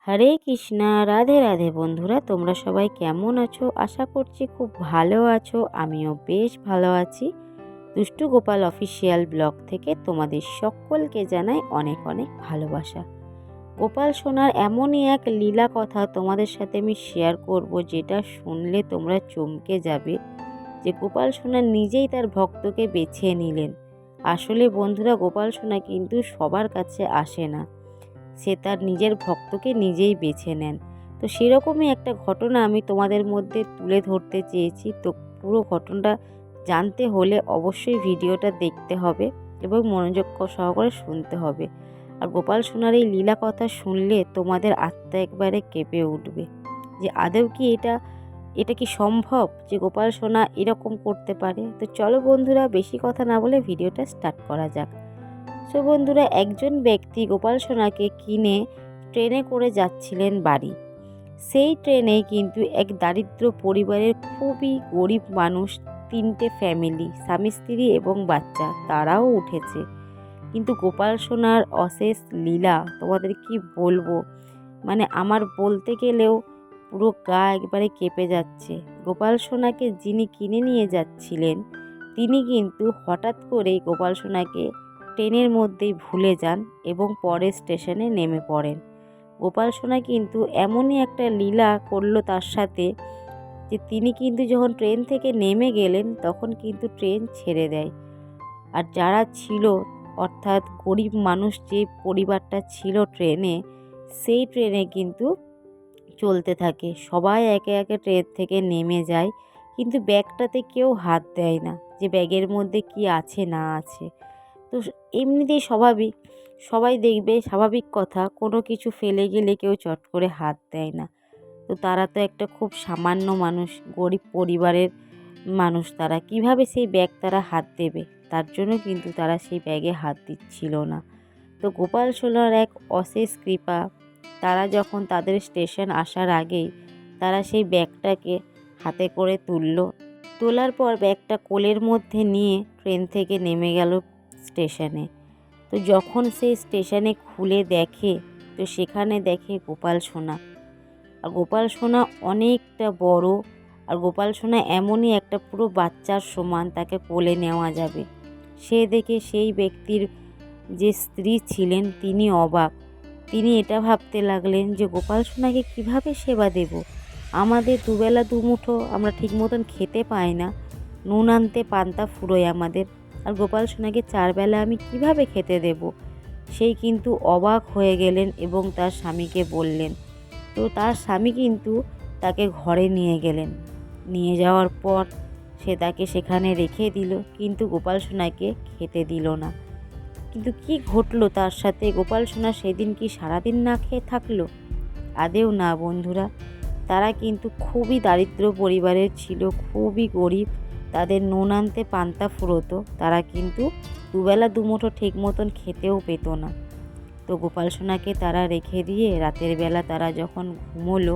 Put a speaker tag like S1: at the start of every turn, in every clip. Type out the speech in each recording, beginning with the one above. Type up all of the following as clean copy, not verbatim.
S1: হরে কৃষ্ণা, রাধে রাধে। বন্ধুরা, তোমরা সবাই কেমন আছো? আশা করছি খুব ভালো আছো। আমিও বেশ ভালো আছি। দুষ্টু গোপাল অফিসিয়াল ব্লগ থেকে তোমাদের সকলকে জানাই অনেক অনেক ভালোবাসা। গোপাল সোনার এমনই এক লীলা কথা তোমাদের সাথে আমি শেয়ার করব, যেটা শুনলে তোমরা চমকে যাবে যে গোপাল সোনা নিজেই তার ভক্তকে বেছে নিলেন। আসলে বন্ধুরা, গোপাল সোনা কিন্তু সবার কাছে আসে না, সে তার নিজের ভক্তকে নিজেই বেছে নেন। তো সেরকমই একটা ঘটনা আমি তোমাদের মধ্যে তুলে ধরতে চেয়েছি। তো পুরো ঘটনাটা জানতে হলে অবশ্যই ভিডিওটা দেখতে হবে এবং মনোযোগ সহকারে শুনতে হবে। আর গোপাল সোনার এই লীলা কথা শুনলে তোমাদের আত্মা একবারে কেঁপে উঠবে যে আদৌ কি এটা কি সম্ভব যে গোপাল সোনা এরকম করতে পারে। তো চলো বন্ধুরা, বেশি কথা না বলে ভিডিওটা স্টার্ট করা যাক। সো বন্ধুরা, একজন ব্যক্তি গোপাল সোনাকে কিনে ট্রেনে করে যাচ্ছিলেন বাড়ি। সেই ট্রেনে কিন্তু এক দারিদ্র পরিবারের খুবই গরিব মানুষ, 3টে ফ্যামিলি, স্বামী স্ত্রী এবং বাচ্চা, তারাও উঠেছে। কিন্তু গোপাল সোনার অশেষ লীলা তোমাদের কি বলবো, মানে আমার বলতে গেলেও পুরো গা একবারে কেঁপে যাচ্ছে। গোপাল সোনাকে যিনি কিনে নিয়ে যাচ্ছিলেন, তিনি কিন্তু হঠাৎ করেই গোপাল সোনাকে ট্রেনের মধ্যেই ভুলে যান এবং পরের স্টেশনে নেমে পড়েন। গোপাল সোনা কিন্তু এমনই একটা লীলা করলো তার সাথে যে তিনি কিন্তু যখন ট্রেন থেকে নেমে গেলেন তখন কিন্তু ট্রেন ছেড়ে দেয়। আর যারা ছিল, অর্থাৎ গরিব মানুষ যে পরিবারটা ছিল ট্রেনে, সেই ট্রেনে কিন্তু চলতে থাকে। সবাই একে একে ট্রেন থেকে নেমে যায়, কিন্তু ব্যাগটাতে কেউ হাত দেয় না যে ব্যাগের মধ্যে কি আছে না আছে। তো এমনিতেই স্বাভাবিক, সবাই দেখবে, স্বাভাবিক কথা, কোনো কিছু ফেলে গেলে কেউ চট করে হাত দেয় না। তো তারা তো একটা খুব সামান্য মানুষ, গরিব পরিবারের মানুষ, তারা কিভাবে সেই ব্যাগ তারা হাত দেবে? তার জন্য কিন্তু তারা সেই ব্যাগে হাত দিচ্ছিল না। তো গোপাল সোনার এক অশেষ কৃপা, তারা যখন তাদের স্টেশন আসার আগেই তারা সেই ব্যাগটাকে হাতে করে তোলার পর ব্যাগটা কোলের মধ্যে নিয়ে ট্রেন থেকে নেমে গেল স্টেশনে। তো যখন সেই স্টেশনে খুলে দেখে, তো সেখানে দেখে গোপাল সোনা। আর গোপাল সোনা অনেকটা বড়, আর গোপাল সোনা এমনই একটা পুরো বাচ্চার সমান, তাকে কোলে নেওয়া যাবে। সে দেখে সেই ব্যক্তির যে স্ত্রী ছিলেন তিনি অবাক। তিনি এটা ভাবতে লাগলেন যে গোপাল সোনাকে কিভাবে সেবা দেব? আমাদের দুবেলা দুমুঠো আমরা ঠিক মতন খেতে পাই না, নুন আনতে পান্তা ফুরোয় আমাদের, আর গোপাল সোনাকে 4 বেলা আমি কিভাবে খেতে দেব? সেই কিন্তু অবাক হয়ে গেলেন এবং তার স্বামীকে বললেন। তো তার স্বামী কিন্তু তাকে ঘরে নিয়ে গেলেন। নিয়ে যাওয়ার পর সে তাকে সেখানে রেখে দিল, কিন্তু গোপাল সোনাকে খেতে দিল না। কিন্তু কি ঘটলো তার সাথে? গোপাল সোনা সেদিন কি সারাদিন না খেয়ে থাকলো? আদেও না বন্ধুরা, তারা কিন্তু খুবই দারিদ্র পরিবারের ছিল, খুবই গরিব, তাদের নুন আনতে পান্তা ফুরোতো, তারা কিন্তু দুবেলা দুমুঠো ঠিক মতন খেতেও পেত না। তো গোপাল সোনাকে তারা রেখে দিয়ে রাতের বেলা তারা যখন ঘুমোলো,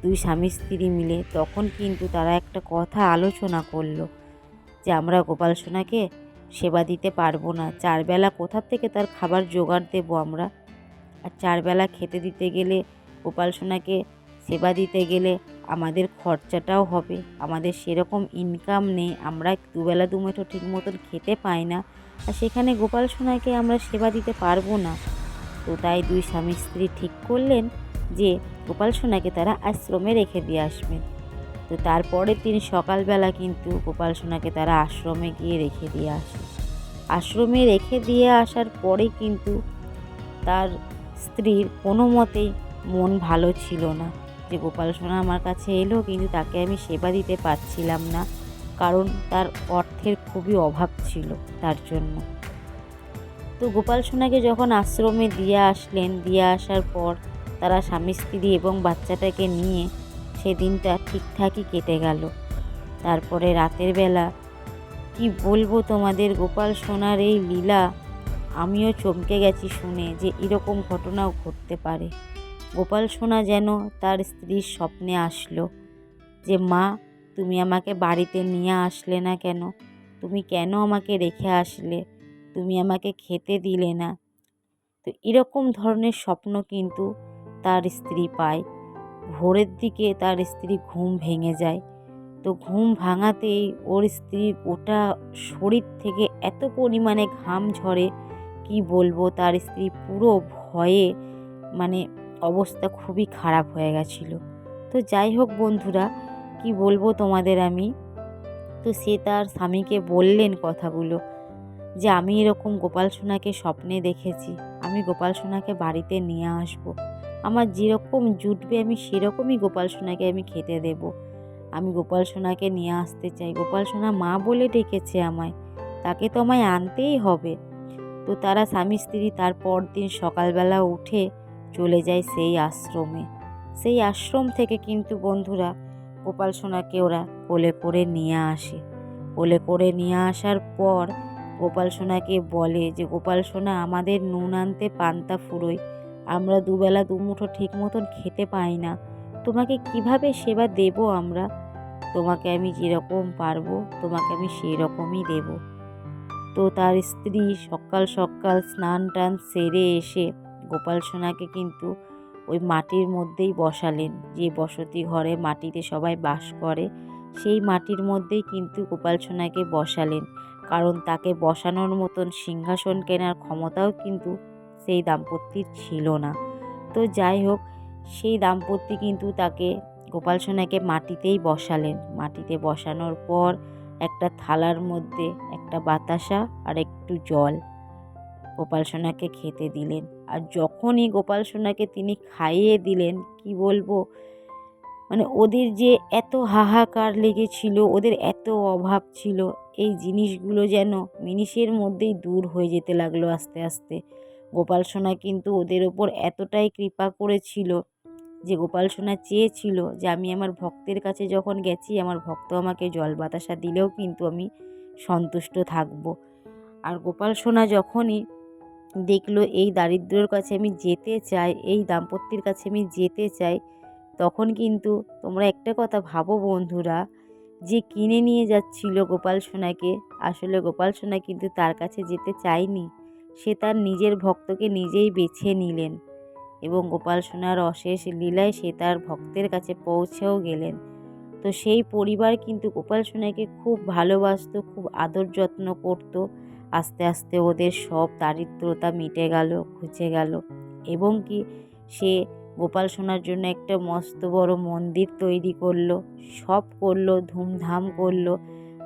S1: 2 স্বামী স্ত্রী মিলে, তখন কিন্তু তারা একটা কথা আলোচনা করলো যে আমরা গোপাল সোনাকে সেবা দিতে পারবো না, 4 বেলা কোথা থেকে তার খাবার জোগাড় দেবো আমরা? আর 4 বেলা খেতে দিতে গেলে, গোপাল সোনাকে সেবা দিতে গেলে আমাদের খরচাটাও হবে, আমাদের সেরকম ইনকাম নেই, আমরা দুবেলা দুমুঠো ঠিক মতন খেতে পাই না, আর সেখানে গোপাল সোনাকে আমরা সেবা দিতে পারবো না। তো তাই 2 স্বামী স্ত্রী ঠিক করলেন যে গোপাল সোনাকে তারা আশ্রমে রেখে দিয়ে আসবেন। তো তারপরের দিন সকালবেলা কিন্তু গোপাল সোনাকে তারা আশ্রমে গিয়ে রেখে দিয়ে আসে। আশ্রমে রেখে দিয়ে আসার পরে কিন্তু তার স্ত্রীর কোনো মতেই মন ভালো ছিল না যে গোপাল সোনা আমার কাছে এলো, কিন্তু তাকে আমি সেবা দিতে পারছিলাম না, কারণ তার অর্থের খুবই অভাব ছিল তার জন্য। তো গোপাল সোনাকে যখন আশ্রমে দিয়ে আসলেন, দিয়ে আসার পর তারা স্বামী স্ত্রী এবং বাচ্চাটাকে নিয়ে সেদিনটা ঠিকঠাকই কেটে গেল। তারপরে রাতের বেলা কি বলবো তোমাদের, গোপাল সোনার এই লীলা আমিও চমকে গেছি শুনে যে এরকম ঘটনাও ঘটতে পারে। গোপাল সোনা যেন তার স্ত্রীর স্বপ্নে আসলো যে মা, তুমি আমাকে বাড়িতে নিয়ে আসলে না কেন? তুমি কেন আমাকে রেখে আসলে? তুমি আমাকে খেতে দিলে না। তো এরকম ধরনের স্বপ্ন কিন্তু তার স্ত্রী পায়। ভোরের দিকে তার স্ত্রী ঘুম ভেঙে যায়। তো ঘুম ভাঙাতেই ওর স্ত্রীর গোটা শরীর থেকে এত পরিমাণে ঘাম ঝরে, কি বলবো, তার স্ত্রী পুরো ভয়ে মানে অবস্থা খুবই খারাপ হয়ে গেছিল। তো যাই হোক বন্ধুরা, কি বলবো তোমাদের আমি, তো সে তার স্বামীকে বললেন কথাগুলো, যে আমি এরকম গোপাল সোনাকে স্বপ্নে দেখেছি, আমি গোপাল সোনাকে বাড়িতে নিয়ে আসব। আমার যেরকম জুটবে আমি সেরকমই গোপাল সোনাকে আমি খেতে দেব। আমি গোপাল সোনাকে নিয়ে আসতে চাই, গোপাল সোনা মা বলে ডেকেছে আমায়, তাকে তো আমায় আনতেই হবে। তো তারা স্বামী স্ত্রী তার পরদিন সকালবেলা উঠে চলে যায় সেই আশ্রমে। সেই আশ্রম থেকে কিন্তু বন্ধুরা গোপাল সোনাকে ওরা কোলে করে নিয়ে আসে। কোলে করে নিয়ে আসার পর গোপাল সোনাকে বলে যে, গোপাল সোনা, আমাদের নুন আনতে পান্তা ফুরোয়, আমরা দুবেলা দুমুঠো ঠিক মতন খেতে পাই না, তোমাকে কিভাবে সেবা দেব আমরা? তোমাকে আমি যেরকম পারবো তোমাকে আমি সেই রকমই দেব। তো তার স্ত্রী সকাল সকাল স্নান টান সেরে এসে গোপাল সোনাকে কিন্তু ওই মাটির মধ্যেই বসালেন, যে বসতি ঘরে মাটিতে সবাই বাস করে সেই মাটির মধ্যেই কিন্তু গোপাল সোনাকে বসালেন, কারণ তাকে বসানোর মতন সিংহাসন কেনার ক্ষমতাও কিন্তু সেই দাম্পত্যের ছিল না। তো যাই হোক, সেই দাম্পত্য কিন্তু তাকে গোপাল সোনাকে মাটিতেই বসালেন। মাটিতে বসানোর পর একটা থালার মধ্যে একটা বাতাসা আর একটু জল গোপাল সোনাকে খেতে দিলেন। আর যখনই গোপাল সোনাকে তিনি খাইয়ে দিলেন, কি বলবো, মানে ওদের যে এত হাহাকার লেগেছিল, ওদের এত অভাব ছিল, এই জিনিসগুলো যেন মিনিষের মধ্যেই দূর হয়ে যেতে লাগলো আস্তে আস্তে। গোপাল সোনা কিন্তু ওদের ওপর এতটাই কৃপা করেছিল যে গোপাল সোনা চেয়েছিল যে আমি আমার ভক্তের কাছে যখন গেছি, আমার ভক্ত আমাকে জল বাতাসা দিলেও কিন্তু আমি সন্তুষ্ট থাকব। আর গোপাল সোনা যখনই দেখলো এই দারিদ্র্যর কাছে আমি যেতে চাই, এই দাম্পত্যের কাছে আমি যেতে চাই, তখন কিন্তু তোমরা একটা কথা ভাবো বন্ধুরা, যে কিনে নিয়ে যাচ্ছিল গোপাল সোনাকে, আসলে গোপাল সোনা কিন্তু তার কাছে যেতে চায়নি, সে তার নিজের ভক্তকে নিজেই বেছে নিলেন এবং গোপাল সোনার অশেষ লীলায় সে তার ভক্তের কাছে পৌঁছেও গেলেন। তো সেই পরিবার কিন্তু গোপাল সোনাকে খুব ভালোবাসতো, খুব আদর যত্ন করত। আস্তে আস্তে ওদের সব দারিদ্রতা মিটে গেল, ঘুচে গেল, এবং কি সে গোপাল সোনার জন্য একটা মস্ত বড় মন্দির তৈরি করলো, সব করলো, ধুমধাম করলো।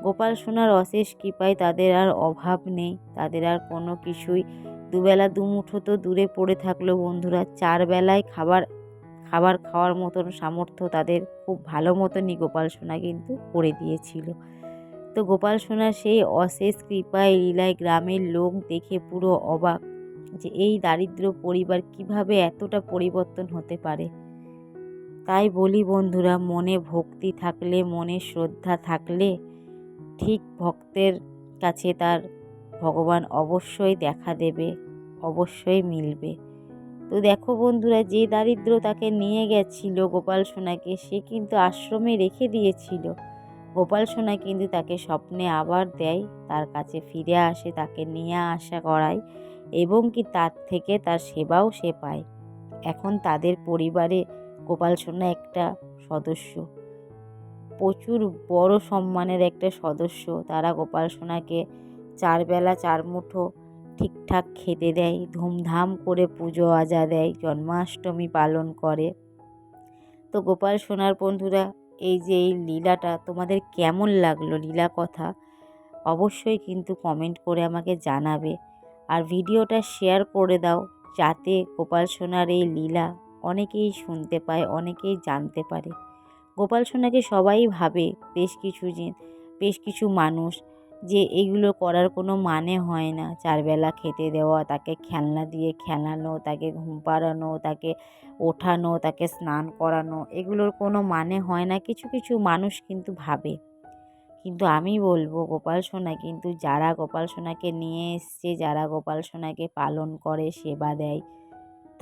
S1: গোপাল সোনার অশেষ কৃপায় তাদের আর অভাব নেই, তাদের আর কোনো কিছুই, দুবেলা দুমুঠো তো দূরে পড়ে থাকলো বন্ধুরা, 4 বেলায় খাবার খাওয়ার মতন সামর্থ্য তাদের খুব ভালো মতনই গোপাল সোনা কিন্তু করে দিয়েছিল। তো গোপাল সোনার সেই অশেষ কৃপায় লীলায় গ্রামের লোক দেখে পুরো অবাক, যে এই দারিদ্র পরিবার কিভাবে এতটা পরিবর্তন হতে পারে। তাই বলি বন্ধুরা, মনে ভক্তি থাকলে, মনে শ্রদ্ধা থাকলে ঠিক ভক্তের কাছে তার ভগবান অবশ্যই দেখা দেবে, অবশ্যই মিলবে। তো দেখো বন্ধুরা, যে দারিদ্র তাকে নিয়ে গেছিল গোপাল সোনাকে, সে কিন্তু আশ্রমে রেখে দিয়েছিল। গোপাল সোনা কিন্তু তাকে স্বপ্নে আবার দেয়, তার কাছে ফিরে আসে, তাকে নিয়ে আসা করায়, এবং কি তার থেকে তার সেবাও সে পায়। এখন তাদের পরিবারে গোপাল সোনা একটা সদস্য, প্রচুর বড় সম্মানের একটা সদস্য। তারা গোপাল সোনাকে 4 বেলা 4 মুঠো ঠিকঠাক খেতে দেয়, ধুমধাম করে পুজো আজা দেয়, জন্মাষ্টমী পালন করে। তো গোপাল সোনার বন্ধুরা, এই যে এই লীলাটা তোমাদের কেমন লাগলো, লীলা কথা অবশ্যই কিন্তু কমেন্ট করে আমাকে জানাবে। আর ভিডিওটা শেয়ার করে দাও, যাতে গোপাল সোনার এই লীলা অনেকেই শুনতে পায়, অনেকেই জানতে পারে। গোপাল সোনাকে সবাই ভাবে, বেশ কিছু মানুষ, যে এগুলো করার কোনো মানে হয় না। 4 বেলা খেতে দেওয়া, তাকে খেলনা দিয়ে খেলানো, তাকে ঘুম পাড়ানো, তাকে ওঠানো, তাকে স্নান করানো, এগুলোর কোনো মানে হয় না, কিছু কিছু মানুষ কিন্তু ভাবে। কিন্তু আমি বলবো, গোপাল সোনা কিন্তু যারা গোপাল সোনাকে নিয়ে এসছে, যারা গোপাল সোনাকে পালন করে, সেবা দেয়,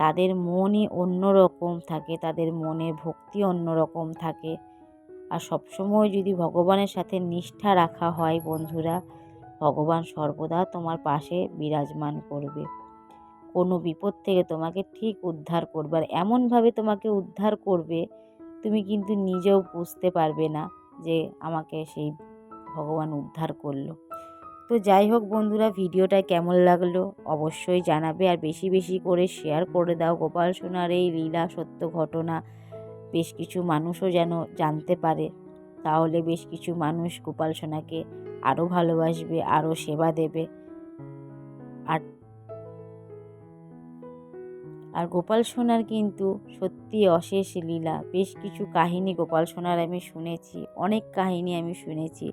S1: তাদের মনই অন্যরকম থাকে, তাদের মনে ভক্তি অন্যরকম থাকে। আর সবসময় যদি ভগবানের সাথে নিষ্ঠা রাখা হয় বন্ধুরা, ভগবান সর্বদা তোমার পাশে বিরাজমান করবে। কোনো বিপদ থেকে তোমাকে ঠিক উদ্ধার করবে, আর এমনভাবে তোমাকে উদ্ধার করবে তুমি কিন্তু নিজেও বুঝতে পারবে না যে আমাকে সেই ভগবান উদ্ধার করলো। তো যাই হোক বন্ধুরা, ভিডিওটা কেমন লাগলো অবশ্যই জানাবে, আর বেশি বেশি করে শেয়ার করে দাও গোপাল সোনার এই লীলা সত্য ঘটনা বেশ কিছু মানুষও যেন জানতে পারে। তাহলে বেশ কিছু মানুষ গোপাল সোনাকে আরও ভালোবাসবে, আরও সেবা দেবে। আর আর গোপাল সোনার কিন্তু সত্যি অশেষ লীলা, বেশ কিছু কাহিনী গোপাল সোনার আমি শুনেছি, অনেক কাহিনী আমি শুনেছি।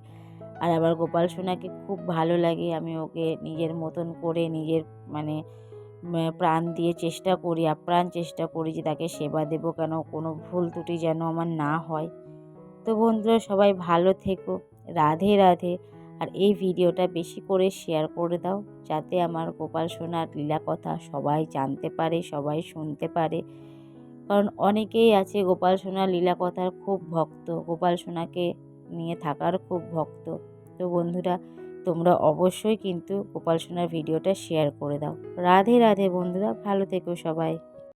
S1: আর আবার গোপাল সোনাকে খুব ভালো লাগে, আমি ওকে নিজের মতন করে নিজের মানে প্রাণ দিয়ে চেষ্টা করি, আপ্রাণ চেষ্টা করি যে তাকে সেবা দেবো, কেন কোনো ভুল ত্রুটি যেন আমার না হয়। তো বন্ধুরা সবাই ভালো থেকো, রাধে রাধে। আর এই ভিডিওটা বেশি করে শেয়ার করে দাও, যাতে আমার গোপাল সোনার লীলা কথা সবাই জানতে পারে, সবাই শুনতে পারে। কারণ অনেকেই আছে গোপাল সোনার লীলা কথার খুব ভক্ত, গোপাল সোনাকে নিয়ে থাকার খুব ভক্ত। তো বন্ধুরা তোমরা অবশ্যই কিন্তু গোপাল সোনার ভিডিওটা শেয়ার করে দাও। রাধে রাধে বন্ধুরা, ভালো থেকো সবাই।